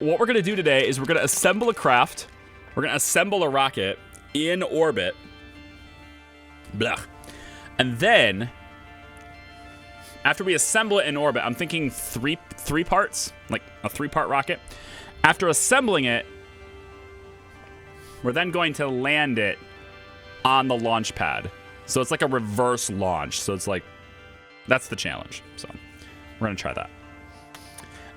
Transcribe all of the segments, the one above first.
what we're going to do today is we're going to assemble a craft. We're going to assemble a rocket in orbit. Blah. And then, after we assemble it in orbit, I'm thinking three parts, like a 3-part rocket. After assembling it, we're then going to land it on the launch pad. So it's like a reverse launch. So it's like, that's the challenge. So we're going to try that.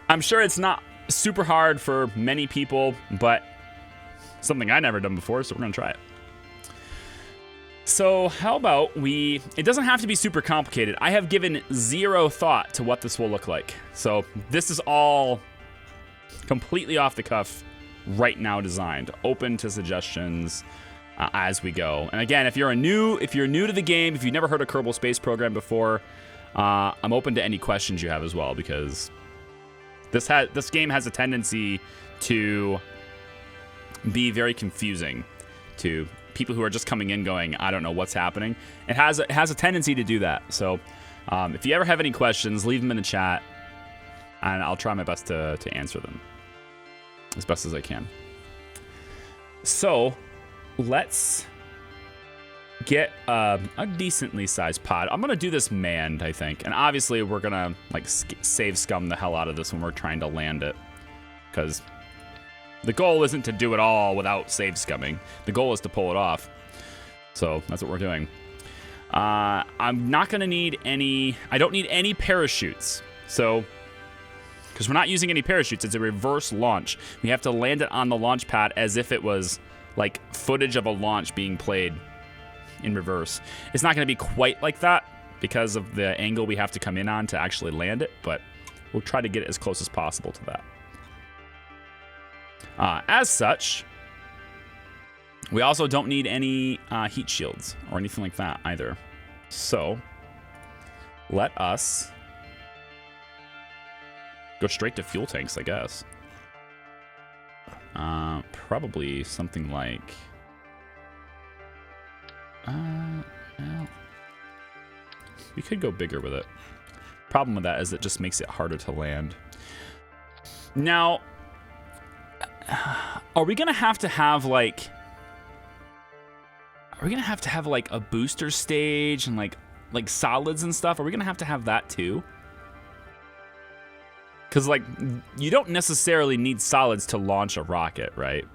I'm sure it's not super hard for many people, but something I've never done before, so we're going to try it. So how about it doesn't have to be super complicated. I have given 0 thought to what this will look like. So this is all completely off the cuff, right now designed, open to suggestions as we go. And again, if you're new to the game, if you've never heard of Kerbal Space Program before, I'm open to any questions you have as well, because this game has a tendency to be very confusing to people who are just coming in going, I don't know what's happening. It has a tendency to do that. So if you ever have any questions, leave them in the chat, and I'll try my best to answer them as best as I can. So let's get a decently sized pod. I'm gonna do this manned, I think, and obviously we're gonna like save scum the hell out of this when we're trying to land it, because the goal isn't to do it all without save scumming. The goal is to pull it off. So that's what we're doing. I'm not gonna need any. I don't need any parachutes. So, because we're not using any parachutes, it's a reverse launch. We have to land it on the launch pad as if it was like footage of a launch being played in reverse. It's not going to be quite like that because of the angle we have to come in on to actually land it, but we'll try to get it as close as possible to that. As such, we also don't need any heat shields or anything like that either. So let us go straight to fuel tanks, I guess. Probably something like... well, we could go bigger with it. Problem with that is it just makes it harder to land. Now, are we gonna have to have like... Are we gonna have to have like a booster stage and like solids and stuff? Are we gonna have to have that too? Because, like, you don't necessarily need solids to launch a rocket, right?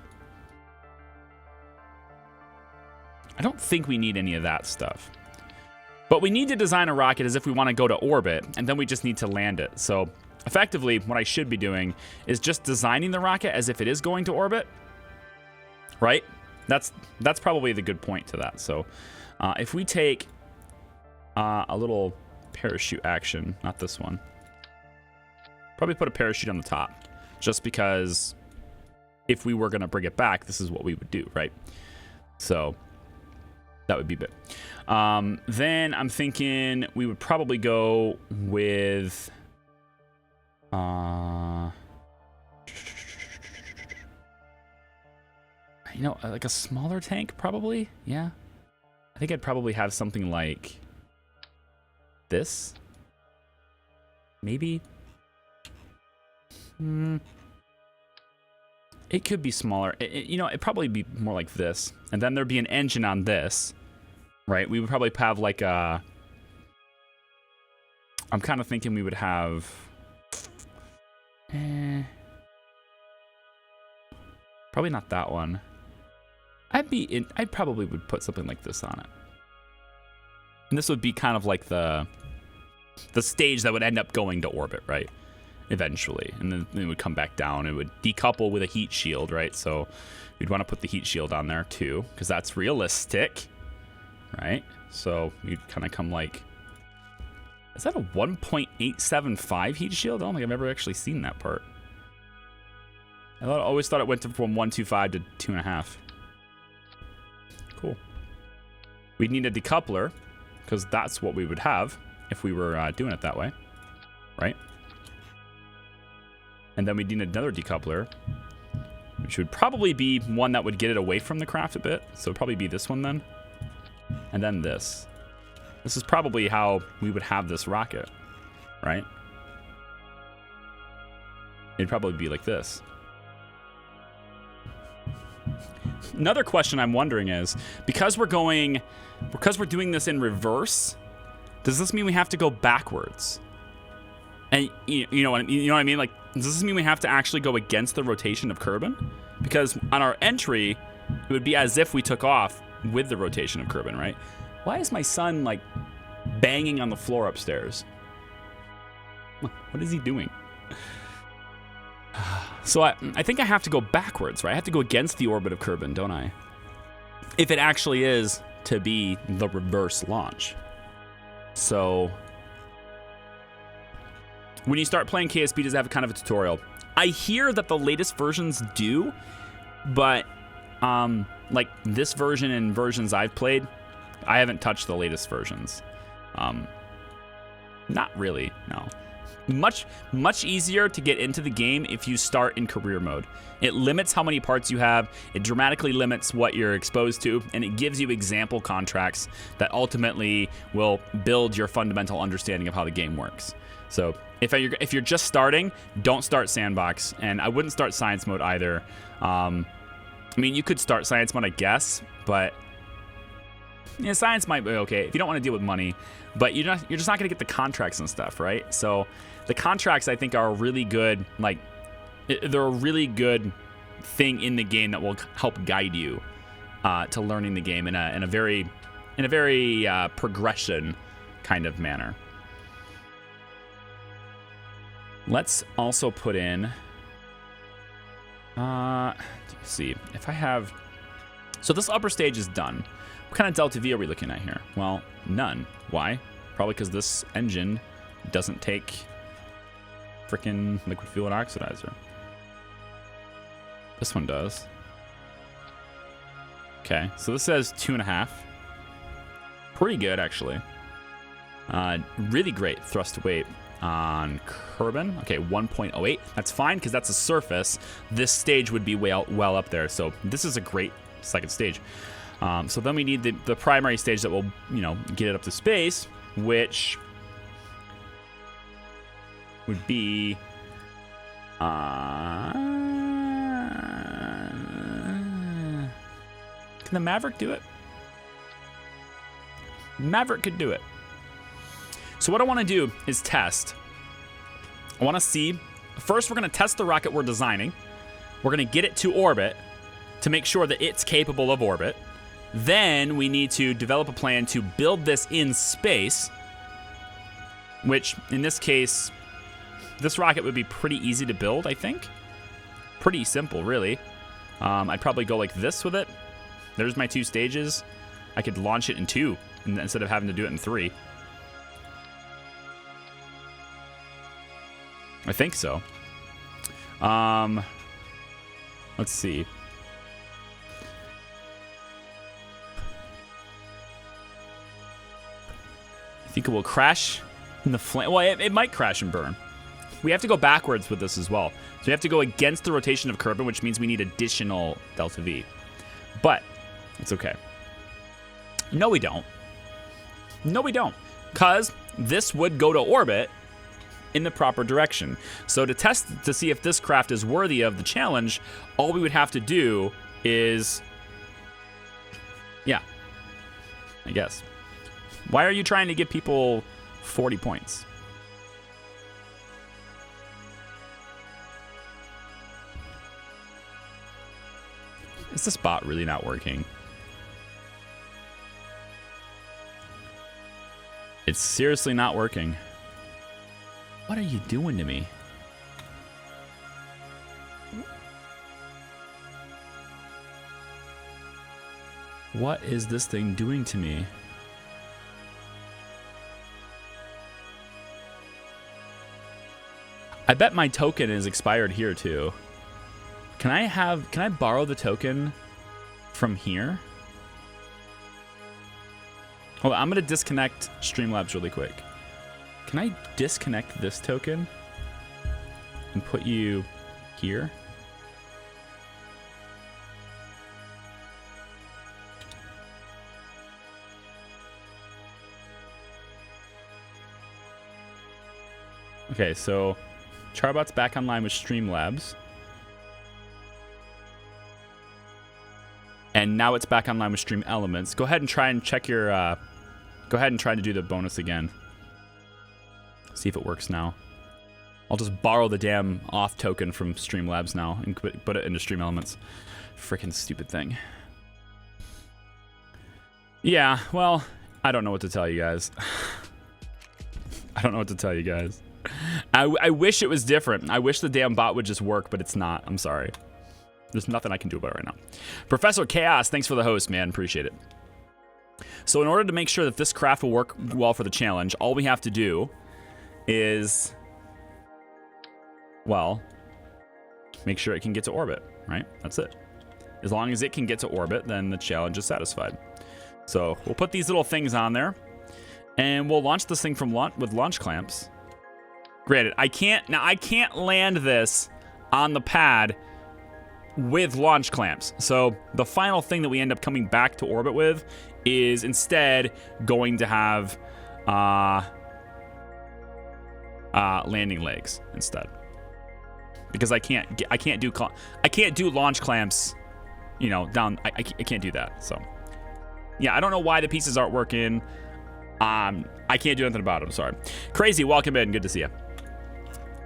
I don't think we need any of that stuff. But we need to design a rocket as if we want to go to orbit, and then we just need to land it. So, effectively, what I should be doing is just designing the rocket as if it is going to orbit, right? That's probably the good point to that. So, if we take a little parachute action, not this one. Probably put a parachute on the top, just because if we were going to bring it back, this is what we would do, right? So that would be good. Then I'm thinking we would probably go with... you know, like a smaller tank, probably? Yeah. I think I'd probably have something like this. Maybe... It could be smaller. You know, it'd probably be more like this. And then there'd be an engine on this, right? We would probably have like a... I'm kind of thinking we would have... Probably not that one. I probably would put something like this on it. And this would be kind of like the stage that would end up going to orbit, right? Eventually, and then it would come back down. It would decouple with a heat shield, right? So we'd want to put the heat shield on there too, because that's realistic, right? So you'd kind of come like... Is that a 1.875 heat shield? I don't think I've ever actually seen that part. I always thought it went from 1.25 to 2.5. Cool. We'd need a decoupler, because that's what we would have if we were doing it that way, right? And then we'd need another decoupler, which would probably be one that would get it away from the craft a bit. So it'd probably be this one then. And then this. This is probably how we would have this rocket, right? It'd probably be like this. Another question I'm wondering is, because we're doing this in reverse, does this mean we have to go backwards? And you know what I mean? Like, does this mean we have to actually go against the rotation of Kerbin? Because on our entry, it would be as if we took off with the rotation of Kerbin, right? Why is my son, like, banging on the floor upstairs? What is he doing? So I think I have to go backwards, right? I have to go against the orbit of Kerbin, don't I? If it actually is to be the reverse launch. So when you start playing KSP, does it have kind of a tutorial? I hear that the latest versions do, but like this version and versions I've played, I haven't touched the latest versions. Not really, no. Much easier to get into the game if you start in career mode. It limits how many parts you have, it dramatically limits what you're exposed to, and it gives you example contracts that ultimately will build your fundamental understanding of how the game works. So if you're just starting, don't start sandbox, and I wouldn't start science mode either. I mean, you could start science mode, I guess, but yeah, science might be okay if you don't want to deal with money, but you're just not going to get the contracts and stuff, right? So the contracts, I think, are a really good, like, they're a really good thing in the game that will help guide you to learning the game in a very progression kind of manner. Let's also put in, let's see, if I have, so this upper stage is done. What kind of delta V are we looking at here? Well, none. Why? Probably because this engine doesn't take freaking liquid fuel and oxidizer. This one does. Okay, so this says 2.5. Pretty good, actually. Really great thrust to weight on Kerbin. Okay, 1.08. That's fine because that's a surface. This stage would be well up there. So this is a great second stage. So then we need the primary stage that will, get it up to space, which would be can the Maverick do it? Maverick could do it. So what I want to do is test. I want to see, first we're going to test the rocket we're designing. We're going to get it to orbit to make sure that it's capable of orbit. Then we need to develop a plan to build this in space, which in this case, this rocket would be pretty easy to build, I think. Pretty simple, really. I'd probably go like this with it. There's my 2 stages. I could launch it in 2 instead of having to do it in 3. I think so. Let's see. I think it will crash in the flame. Well, it might crash and burn. We have to go backwards with this as well. So we have to go against the rotation of Kerbin, which means we need additional delta V. But it's okay. No, we don't. No, we don't. Because this would go to orbit in the proper direction. So to test to see if this craft is worthy of the challenge, all we would have to do is, yeah, I guess. Why are you trying to give people 40 points? Is this bot really not working? It's seriously not working. What are you doing to me? What is this thing doing to me? I bet my token is expired here too. Can I borrow the token from here? Hold on, I'm gonna disconnect Streamlabs really quick. Can I disconnect this token and put you here? Okay, so Charbot's back online with Streamlabs. And now it's back online with stream elements. Go ahead and try and check your... go ahead and try to do the bonus again. See if it works now. I'll just borrow the damn off token from Streamlabs now and put it into stream elements. Freaking stupid thing. Yeah, well, I don't know what to tell you guys. I don't know what to tell you guys. I wish it was different. I wish the damn bot would just work, but it's not. I'm sorry. There's nothing I can do about it right now. Professor Chaos, thanks for the host, man. Appreciate it. So in order to make sure that this craft will work well for the challenge, all we have to do is, well, make sure it can get to orbit, right? That's it. As long as it can get to orbit, then the challenge is satisfied. So we'll put these little things on there, and we'll launch this thing from with launch clamps. Granted, I can't land this on the pad with launch clamps. So the final thing that we end up coming back to orbit with is instead going to have landing legs instead, because I can't do launch clamps, you know, down. I can't do that. So yeah, I don't know why the pieces aren't working. I can't do anything about it. I'm sorry. Crazy, welcome in. Good to see you.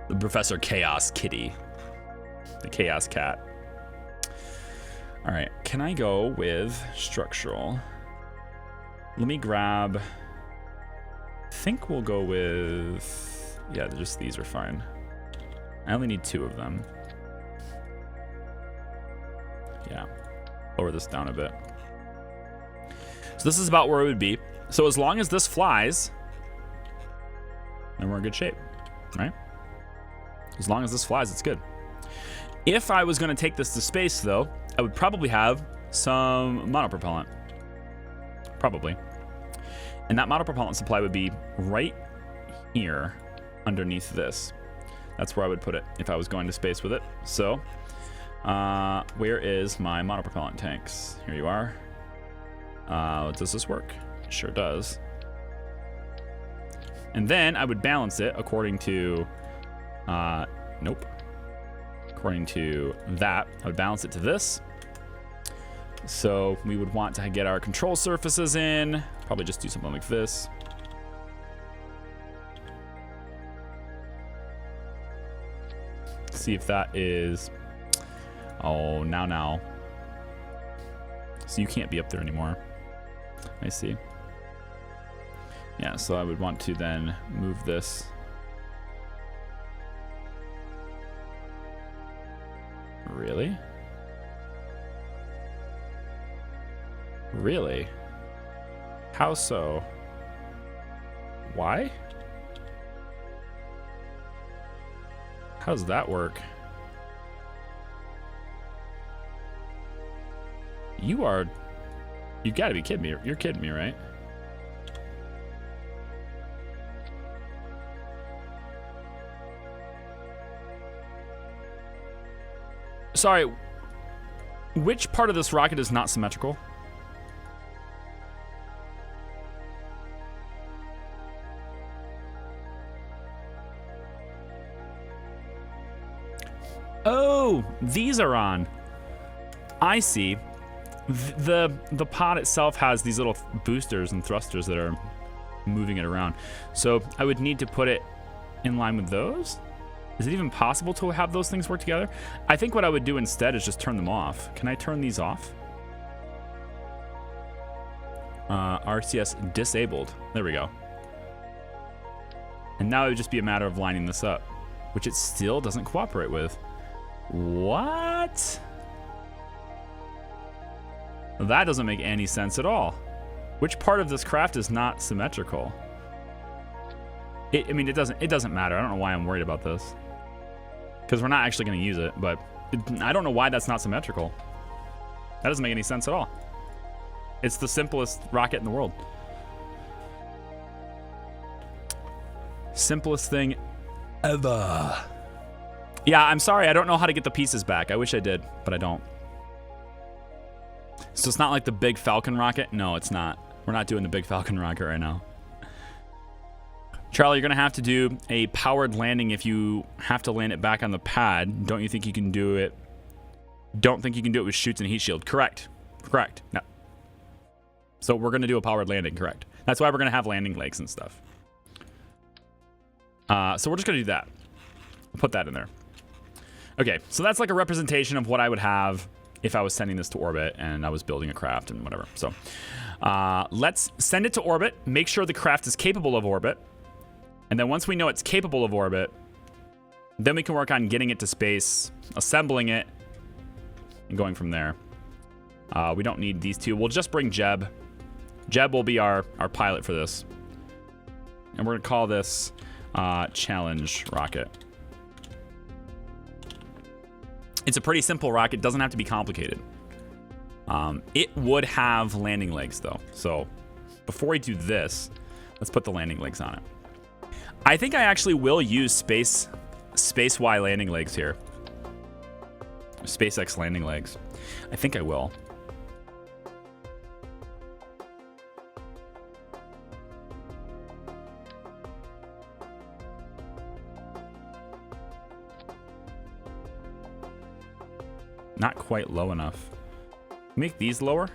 The Professor Chaos Kitty, the Chaos Cat. All right, can I go with structural? Let me grab, I think we'll go with, yeah, just these are fine. I only need 2 of them. Yeah, lower this down a bit. So this is about where it would be. So as long as this flies, then we're in good shape, right? As long as this flies, it's good. If I was going to take this to space, though, I would probably have some monopropellant. Probably. And that monopropellant supply would be right here underneath this. That's where I would put it if I was going to space with it. So, where is my monopropellant tanks? Here you are. Does this work? It sure does. And then I would balance it according to... nope. According to that, I would balance it to this. So we would want to get our control surfaces in. Probably just do something like this. See if that is... Oh, now. So you can't be up there anymore. I see. Yeah, so I would want to then move this. Really? Really? How so? Why? How does that work? You've got to be kidding me. You're kidding me, right? Sorry, which part of this rocket is not symmetrical? Oh, these are on. I see. The pod itself has these little boosters and thrusters that are moving it around. So I would need to put it in line with those. Is it even possible to have those things work together? I think what I would do instead is just turn them off. Can I turn these off? RCS disabled. There we go. And now it would just be a matter of lining this up, which it still doesn't cooperate with. What? That doesn't make any sense at all. Which part of this craft is not symmetrical? I mean, it doesn't matter. I don't know why I'm worried about this, because we're not actually going to use it, but I don't know why that's not symmetrical. That doesn't make any sense at all. It's the simplest rocket in the world. Simplest thing ever. Yeah, I'm sorry. I don't know how to get the pieces back. I wish I did, but I don't. So it's not like the big Falcon rocket? No, it's not. We're not doing the big Falcon rocket right now. Charlie, you're going to have to do a powered landing if you have to land it back on the pad. Don't you think you can do it? Don't think you can do it with chutes and heat shield. Correct. Correct. No. So we're going to do a powered landing, correct. That's why we're going to have landing legs and stuff. So we're just going to do that. I'll put that in there. Okay, so that's like a representation of what I would have if I was sending this to orbit and I was building a craft and whatever. So let's send it to orbit, make sure the craft is capable of orbit. And then once we know it's capable of orbit, then we can work on getting it to space, assembling it, and going from there. We don't need these two. We'll just bring Jeb. Jeb will be our pilot for this. And we're going to call this Challenge Rocket. It's a pretty simple rocket. Doesn't have to be complicated. It would have landing legs, though. So before we do this, let's put the landing legs on it. I think I actually will use Space Y landing legs here. SpaceX landing legs. I think I will. Not quite low enough. Make these lower.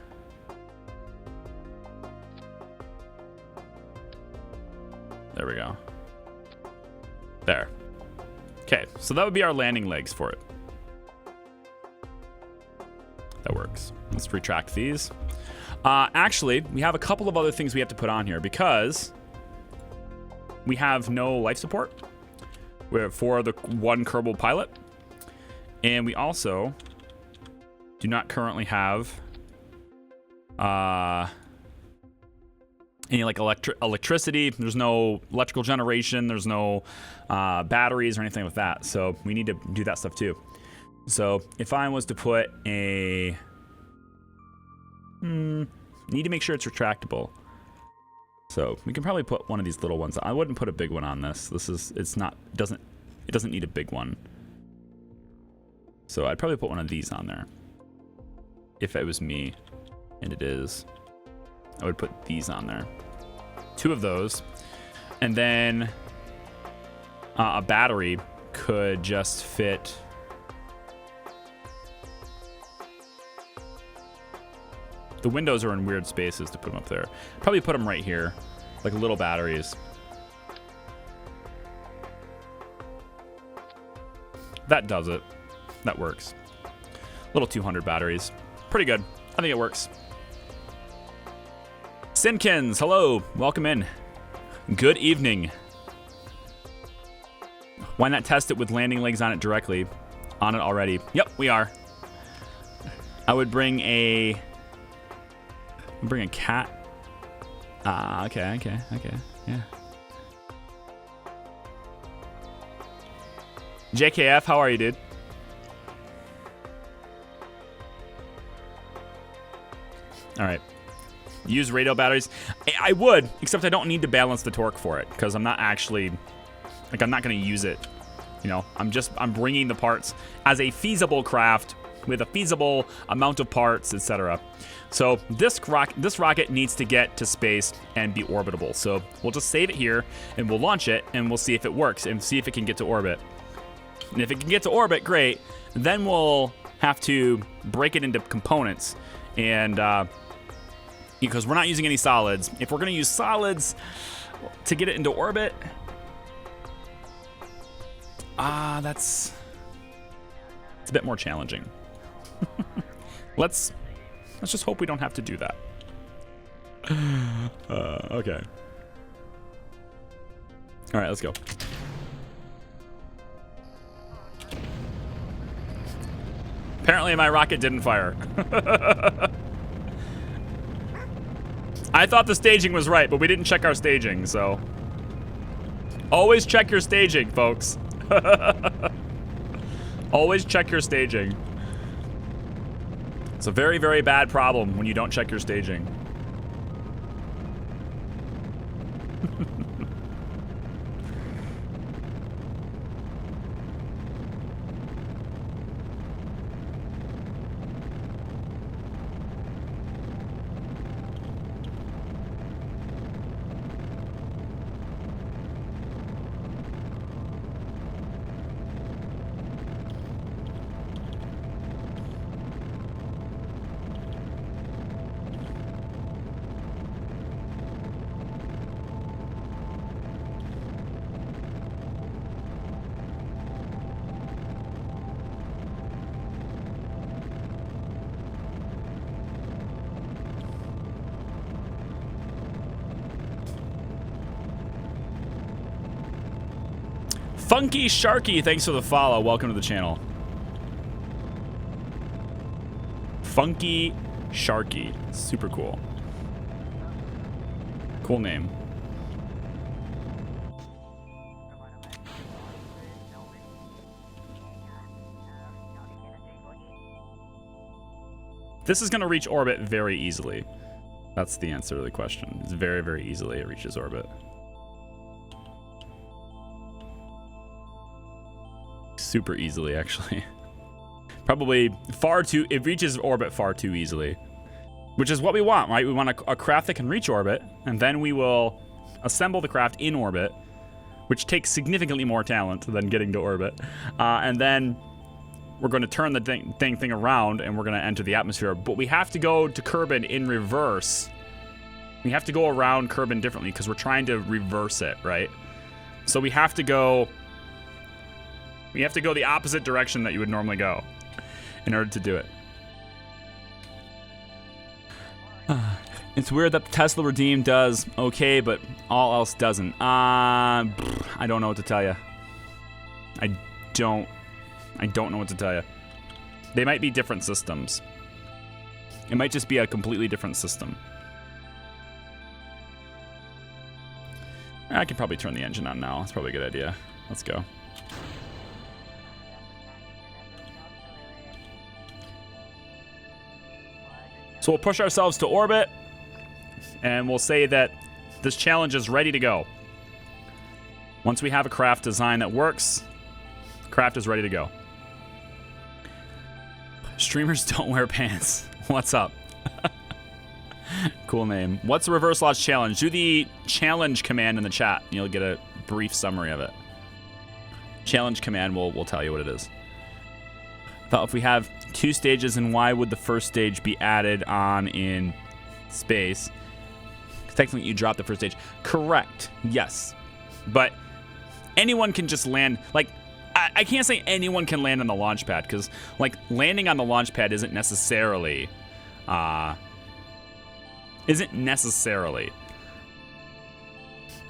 There we go. There. Okay, so that would be our landing legs for it. That works. Let's retract these. Actually, we have a couple of other things we have to put on here because we have no life support for the one Kerbal pilot. And we also do not currently have any like electricity. There's no electrical generation. There's no batteries or anything like that. So we need to do that stuff too. So if I was to put a, need to make sure it's retractable. So we can probably put one of these little ones. I wouldn't put a big one on this. It doesn't need a big one. So I'd probably put one of these on there. If it was me, and it is, I would put these on there. 2 of those. And then a battery could just fit. The windows are in weird spaces to put them up there. Probably put them right here, like little batteries. That does it. That works. Little 200 batteries. Pretty good. I think it works. Simkins, hello. Welcome in. Good evening. Why not test it with landing legs on it directly? On it already. Yep, we are. I would bring a cat. Okay. Yeah. JKF, how are you, dude? All right. Use radio batteries. I would, except I don't need to balance the torque for it because I'm not actually, like, I'm not going to use it. You know, I'm bringing the parts as a feasible craft with a feasible amount of parts, etc. So this rocket needs to get to space and be orbitable. So we'll just save it here and we'll launch it and we'll see if it works and see if it can get to orbit. And if it can get to orbit, great. Then we'll have to break it into components and because we're not using any solids. If we're going to use solids to get it into orbit, it's a bit more challenging. Let's just hope we don't have to do that. Okay. All right, let's go. Apparently my rocket didn't fire. I thought the staging was right, but we didn't check our staging, so. Always check your staging, folks. Always check your staging. It's a very, very bad problem when you don't check your staging. Funky Sharky, thanks for the follow. Welcome to the channel. Funky Sharky. Super cool. Cool name. This is going to reach orbit very easily. That's the answer to the question. It's very, very easily it reaches orbit. Super easily, actually. Probably far too... It reaches orbit far too easily. Which is what we want, right? We want a craft that can reach orbit, and then we will assemble the craft in orbit, which takes significantly more talent than getting to orbit. And then we're going to turn the thing around, and we're going to enter the atmosphere. But we have to go to Kerbal in reverse. We have to go around Kerbal differently because we're trying to reverse it, right? So we have to go... We have to go the opposite direction that you would normally go in order to do it. It's weird that the Tesla Redeem does okay, but all else doesn't. I don't know what to tell you. I don't know what to tell you. They might be different systems. It might just be a completely different system. I can probably turn the engine on now. That's probably a good idea. Let's go. So we'll push ourselves to orbit, and we'll say that this challenge is ready to go. Once we have a craft design that works, craft is ready to go. Streamers don't wear pants. What's up? Cool name. What's the reverse launch challenge? Do the challenge command in the chat, and you'll get a brief summary of it. Challenge command will tell you what it is. Thought if we have 2 stages, and why would the first stage be added on in space? Because technically you drop the first stage. Correct. Yes. But anyone can just land. Like, I can't say anyone can land on the launch pad because, like, landing on the launch pad isn't necessarily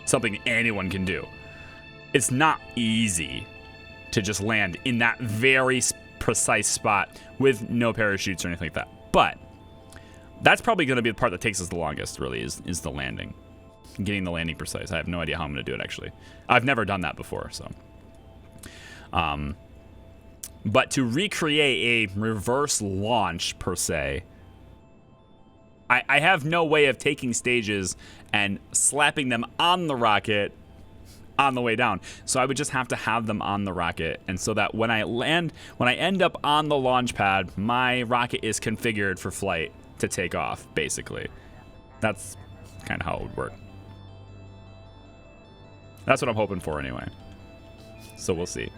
something anyone can do. It's not easy to just land in that very precise spot with no parachutes or anything like that. But that's probably going to be the part that takes us the longest, really, is the landing. Getting the landing precise. I have no idea how I'm going to do it, actually. I've never done that before, so. But to recreate a reverse launch, per se, I have no way of taking stages and slapping them on the rocket on the way down. So I would just have to have them on the rocket, and so that when I end up on the launch pad, my rocket is configured for flight to take off, basically. That's kind of how it would work. That's what I'm hoping for anyway. So we'll see.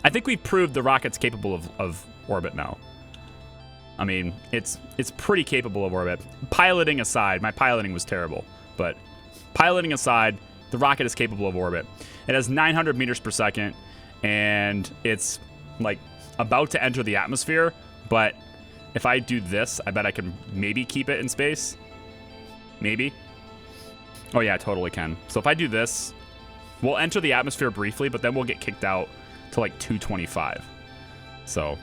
I think we've proved the rocket's capable of orbit now. I mean, it's pretty capable of orbit. Piloting aside, my piloting was terrible, but piloting aside, the rocket is capable of orbit. It has 900 meters per second, and it's like about to enter the atmosphere, but if I do this, I bet I can maybe keep it in space. Maybe. Oh yeah, I totally can. So if I do this, we'll enter the atmosphere briefly, but then we'll get kicked out to like 225. So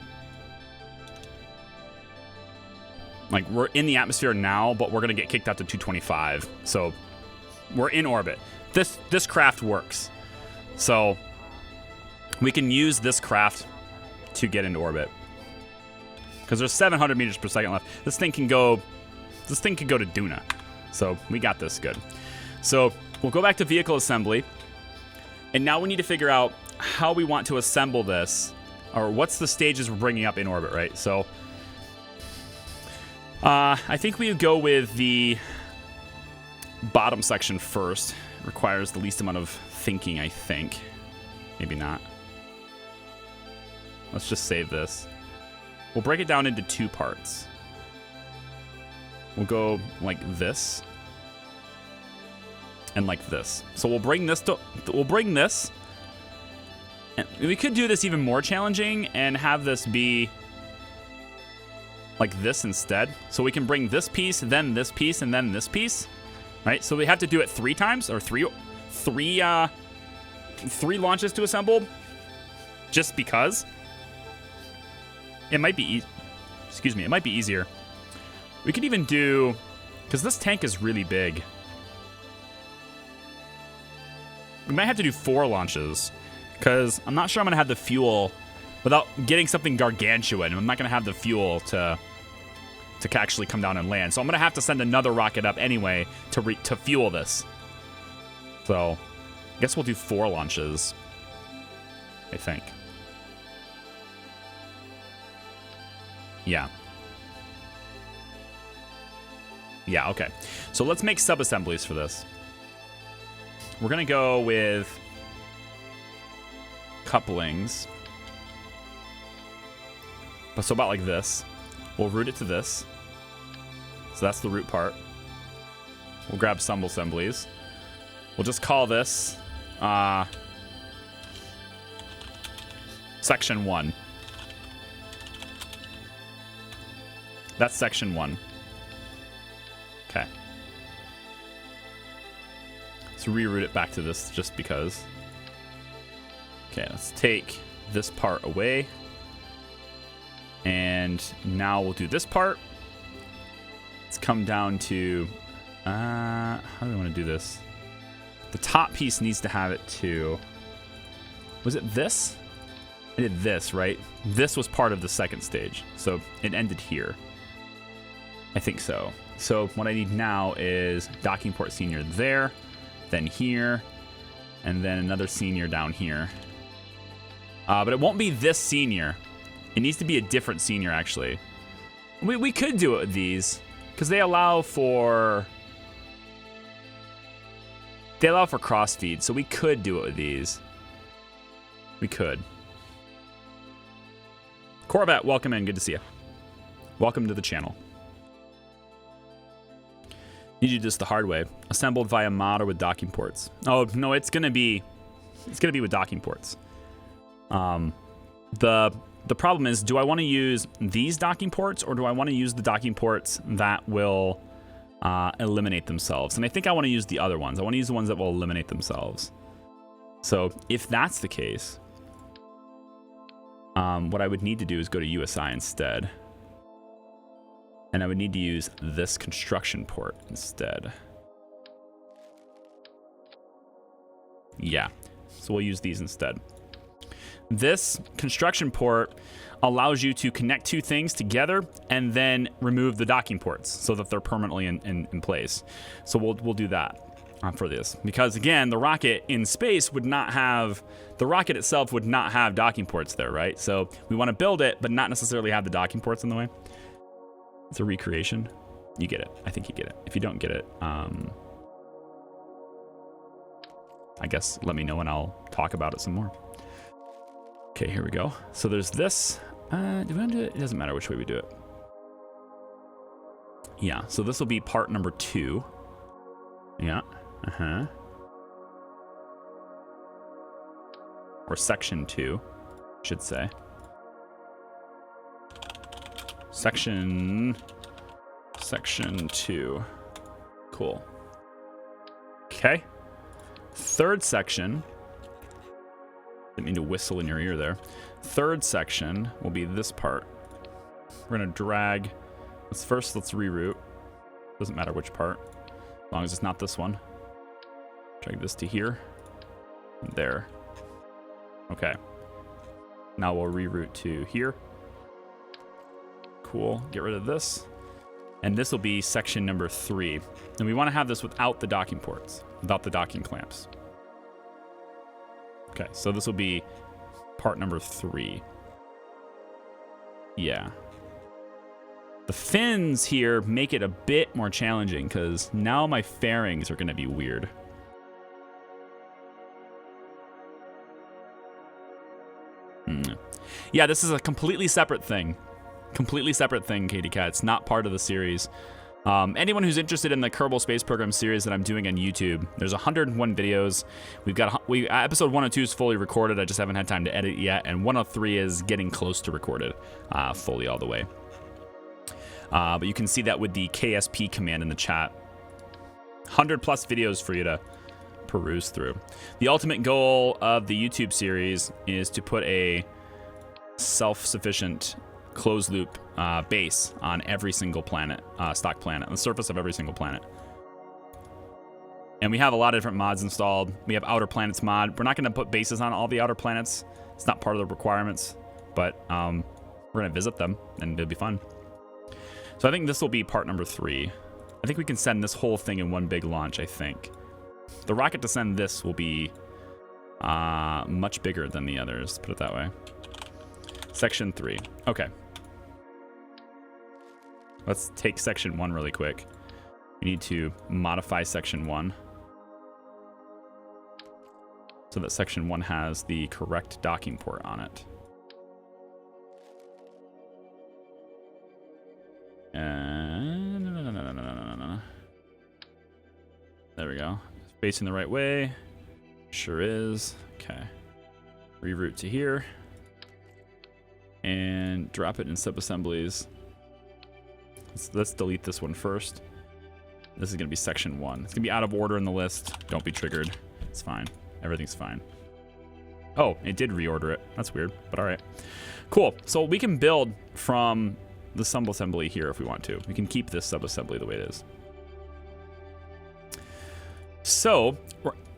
like, we're in the atmosphere now, but we're gonna get kicked out to 225. So we're in orbit. This craft works. So we can use this craft to get into orbit. Because there's 700 meters per second left. This thing can go to Duna. So we got this good. So we'll go back to vehicle assembly. And now we need to figure out how we want to assemble this, or what's the stages we're bringing up in orbit, right? So I think we would go with the bottom section first. Requires the least amount of thinking, I think. Maybe not. Let's just save this. We'll break it down into 2 parts. We'll go like this and like this. So we'll bring this and we could do this even more challenging and have this be like this instead. So we can bring this piece, then this piece, and then this piece, right? So we have to do it 3 times, or three launches to assemble, just because. It might be, it might be easier. We could even do, because this tank is really big. We might have to do 4 launches, because I'm not sure I'm going to have the fuel without getting something gargantuan. I'm not going to have the fuel to actually come down and land. So I'm going to have to send another rocket up anyway to fuel this. So I guess we'll do 4 launches, I think. Yeah. Yeah, okay. So let's make sub-assemblies for this. We're going to go with couplings. So about like this. We'll route it to this. So that's the root part. We'll grab some assemblies. We'll just call this section 1. That's section 1. Okay. Let's reroute it back to this just because. Okay, let's take this part away. And now we'll do this part. Let's come down to, how do we want to do this? The top piece needs to have it too. Was it this? I did this, right? This was part of the second stage. So it ended here. I think so. So what I need now is docking port senior there, then here, and then another senior down here. But it won't be this senior. It needs to be a different senior, actually. We could do it with these, because they allow for cross feed, so we could do it with these. We could. Corvette, welcome in. Good to see you. Welcome to the channel. You do this the hard way. Assembled via mod or with docking ports. Oh no, it's gonna be with docking ports. The problem is, do I want to use these docking ports, or do I want to use the docking ports that will eliminate themselves? And I think I want to use the other ones. I want to use the ones that will eliminate themselves. So if that's the case, what I would need to do is go to USI instead. And I would need to use this construction port instead. Yeah, so we'll use these instead. This construction port allows you to connect 2 things together and then remove the docking ports so that they're permanently in place. So we'll do that for this. Because again, the rocket in space would not have, the rocket itself would not have docking ports there, right? So we want to build it, but not necessarily have the docking ports in the way. It's a recreation. You get it. I think you get it. If you don't get it, I guess let me know and I'll talk about it some more. Okay, here we go. So there's this. Do we want to do it? It doesn't matter which way we do it. Yeah, so this will be part number 2. Yeah. Uh-huh. Or section 2, I should say. Section 2. Cool. Okay. Third section. Didn't mean to whistle in your ear there. Third section will be this part. We're gonna drag. Let's reroute. Doesn't matter which part, as long as it's not this one. Drag this to here. And there. Okay. Now we'll reroute to here. Cool. Get rid of this. And this will be section number 3. And we want to have this without the docking ports, without the docking clamps. Okay, so this will be part number 3. Yeah. The fins here make it a bit more challenging because now my fairings are going to be weird. Yeah, this is a completely separate thing. Completely separate thing, Katie Cat. It's not part of the series. Anyone who's interested in the Kerbal Space Program series that I'm doing on YouTube, there's 101 videos. We've got episode 102 is fully recorded. I just haven't had time to edit yet, and 103 is getting close to recorded fully all the way. But you can see that with the KSP command in the chat. 100+ videos for you to peruse through. The ultimate goal of the YouTube series is to put a self-sufficient closed loop base on every single planet, stock planet, on the surface of every single planet. And we have a lot of different mods installed. We have Outer Planets mod. We're not going to put bases on all the outer planets. It's not part of the requirements, but we're going to visit them, and it'll be fun. So I think this will be part number 3. I think we can send this whole thing in one big launch, I think. The rocket to send this will be much bigger than the others, put it that way. Section 3. Okay. Let's take section 1 really quick. We need to modify section 1 so that section 1 has the correct docking port on it. No. There we go. Facing the right way. Sure is. Okay. Reroute to here. And drop it in sub-assemblies. Let's delete this one first. This is going to be section 1. It's going to be out of order in the list. Don't be triggered. It's fine. Everything's fine. Oh, it did reorder it. That's weird, but all right. Cool. So we can build from the sub-assembly here if we want to. We can keep this sub-assembly the way it is. So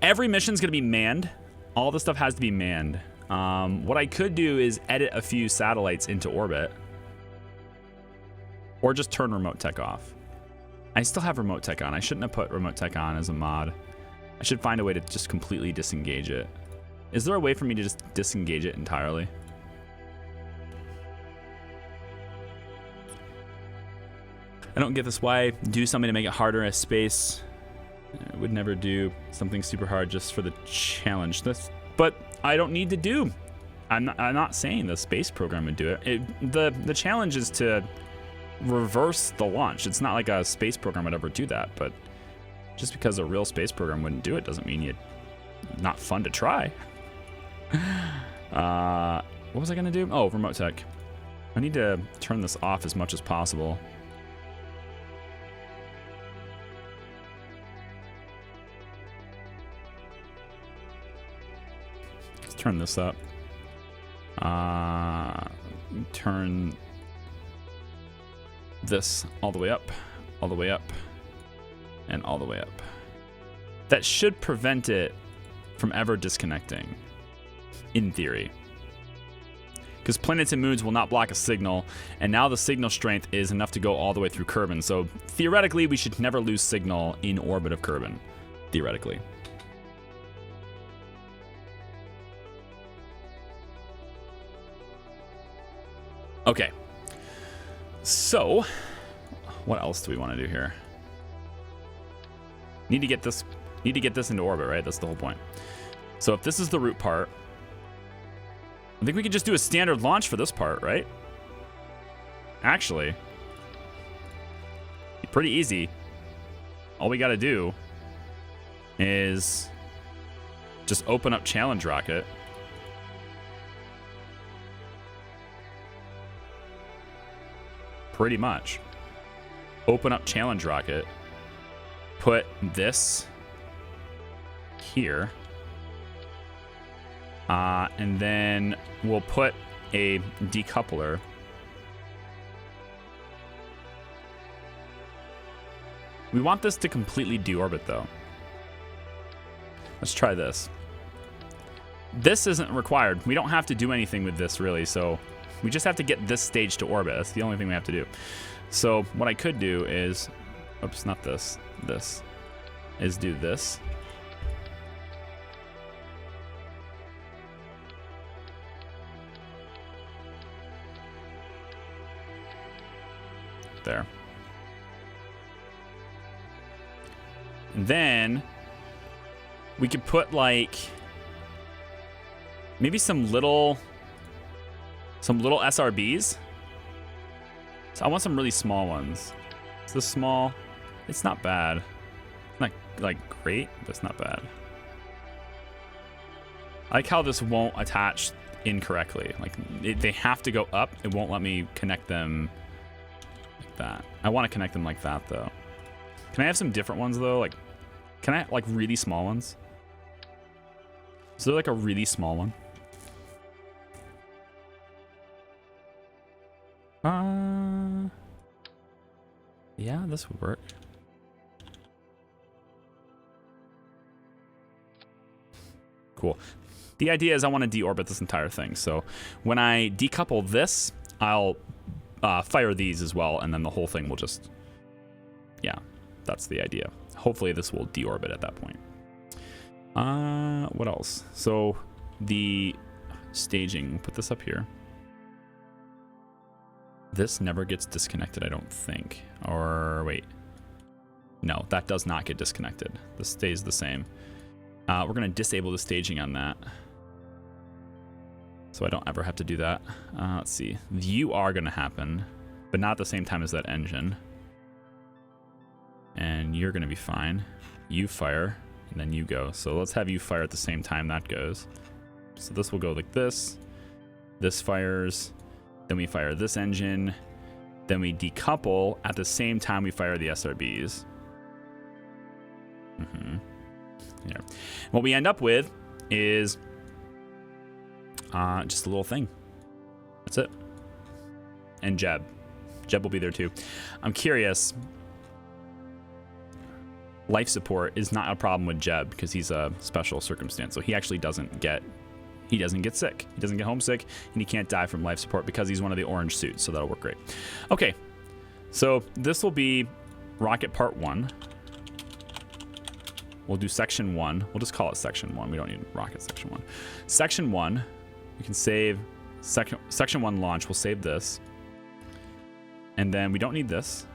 every mission's going to be manned. All this stuff has to be manned. What I could do is edit a few satellites into orbit. Or just turn remote tech off. I still have remote tech on. I shouldn't have put remote tech on as a mod. I should find a way to just completely disengage it. Is there a way for me to just disengage it entirely? I don't get this. Why do something to make it harder as space? I would never do something super hard just for the challenge. But I don't need to do. I'm not saying the space program would do it. The challenge is to reverse the launch. It's not like a space program would ever do that, but just because a real space program wouldn't do it doesn't mean it's not fun to try. What was I gonna do? Oh, remote tech. I need to turn this off as much as possible. Let's turn this up. Turn this all the way up, all the way up, and all the way up. That should prevent it from ever disconnecting, in theory. Because planets and moons will not block a signal, and now the signal strength is enough to go all the way through Kerbin. So theoretically, we should never lose signal in orbit of Kerbin. Theoretically. Okay. So, what else do we want to do here? Need to get this into orbit, right? That's the whole point. So if this is the root part, I think we could just do a standard launch for this part, right? Actually, pretty easy. All we got to do is just open up challenge rocket. Pretty much. Open up challenge rocket. Put this here. And then we'll put a decoupler. We want this to completely deorbit though. Let's try this. This isn't required. We don't have to do anything with this really, so we just have to get this stage to orbit. That's the only thing we have to do. So what I could do is, oops, not this. This is do this. There. And then we could put like maybe some little SRBs. So I want some really small ones. Is this small? It's not bad. It's not like great, but it's not bad. I like how this won't attach incorrectly. Like they have to go up. It won't let me connect them Like that. I want to connect them like that, though. Can I have some different ones, though? Like, can I, like, really small ones? Is there, like, a really small one? Yeah, this would work. Cool. The idea is I want to deorbit this entire thing. So when I decouple this, I'll fire these as well, and then the whole thing will just... Yeah, that's the idea. Hopefully this will deorbit at that point. What else? So the staging, put this up here. This never gets disconnected, I don't think. Or wait. No, that does not get disconnected. This stays the same. We're going to disable the staging on that, so I don't ever have to do that. Let's see. You are going to happen, but not at the same time as that engine. And you're going to be fine. You fire, and then you go. So let's have you fire at the same time that goes. So this will go like this. This fires. Then we fire this engine. Then we decouple at the same time we fire the SRBs. Yeah. What we end up with is just a little thing. That's it. And Jeb. Jeb will be there too. I'm curious. Life support is not a problem with Jeb because he's a special circumstance. So he actually doesn't get sick. He doesn't get homesick, and he can't die from life support because he's one of the orange suits. So that'll work great. Okay. So this will be rocket part 1. We'll do section 1. We'll just call it section 1. We don't need rocket section 1. Section 1, we can save section 1 launch. We'll save this. And then we don't need this.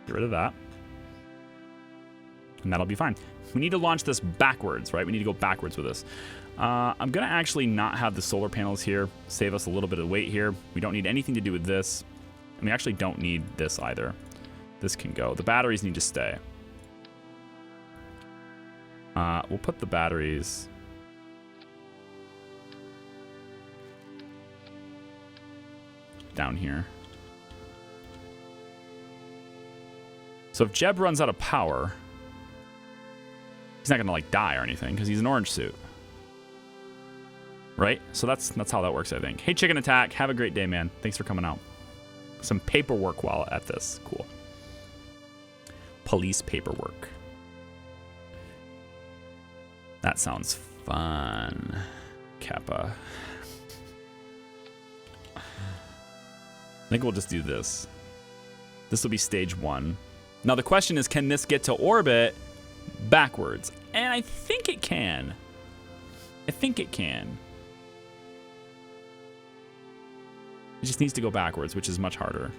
Get rid of that. And that'll be fine. We need to launch this backwards, right? We need to go backwards with this. I'm going to actually not have the solar panels here. Save us a little bit of weight here. We don't need anything to do with this. And we actually don't need this either. This can go. The batteries need to stay. We'll put the batteries down here. So if Jeb runs out of power, he's not gonna like die or anything because he's an orange suit, right? So that's how that works, I think. Hey, Chicken Attack, have a great day, man. Thanks for coming out. Some paperwork while at this. Cool. Police paperwork. That sounds fun, Kappa. I think we'll just do this. This will be stage 1. Now the question is, can this get to orbit backwards? And I think it can. I think it can. It just needs to go backwards, which is much harder.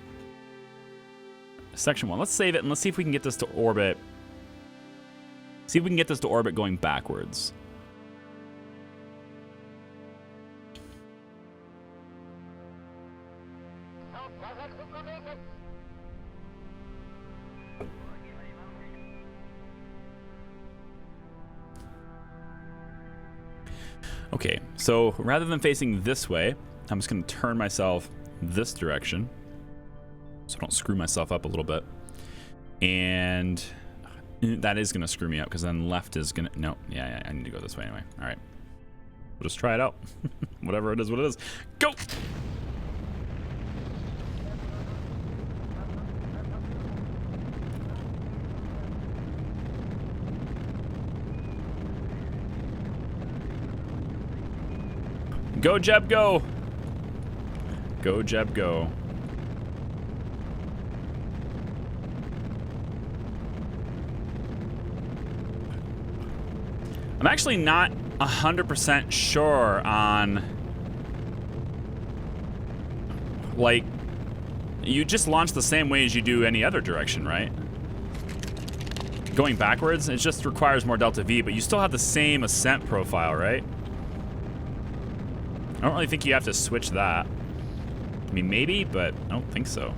Section 1. Let's save it and let's see if we can get this to orbit. See if we can get this to orbit going backwards. Okay, so rather than facing this way, I'm just going to turn myself this direction so I don't screw myself up a little bit. And that is going to screw me up because then left is going to... No, yeah, I need to go this way anyway. All right. We'll just try it out. Whatever it is, what it is. Go! Go, Jeb, go! Go, Jeb, go. I'm actually not 100% sure on... Like, you just launch the same way as you do any other direction, right? Going backwards, it just requires more delta V, but you still have the same ascent profile, right? I don't really think you have to switch that. I mean, maybe, but I don't think so.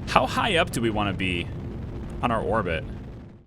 How high up do we want to be on our orbit?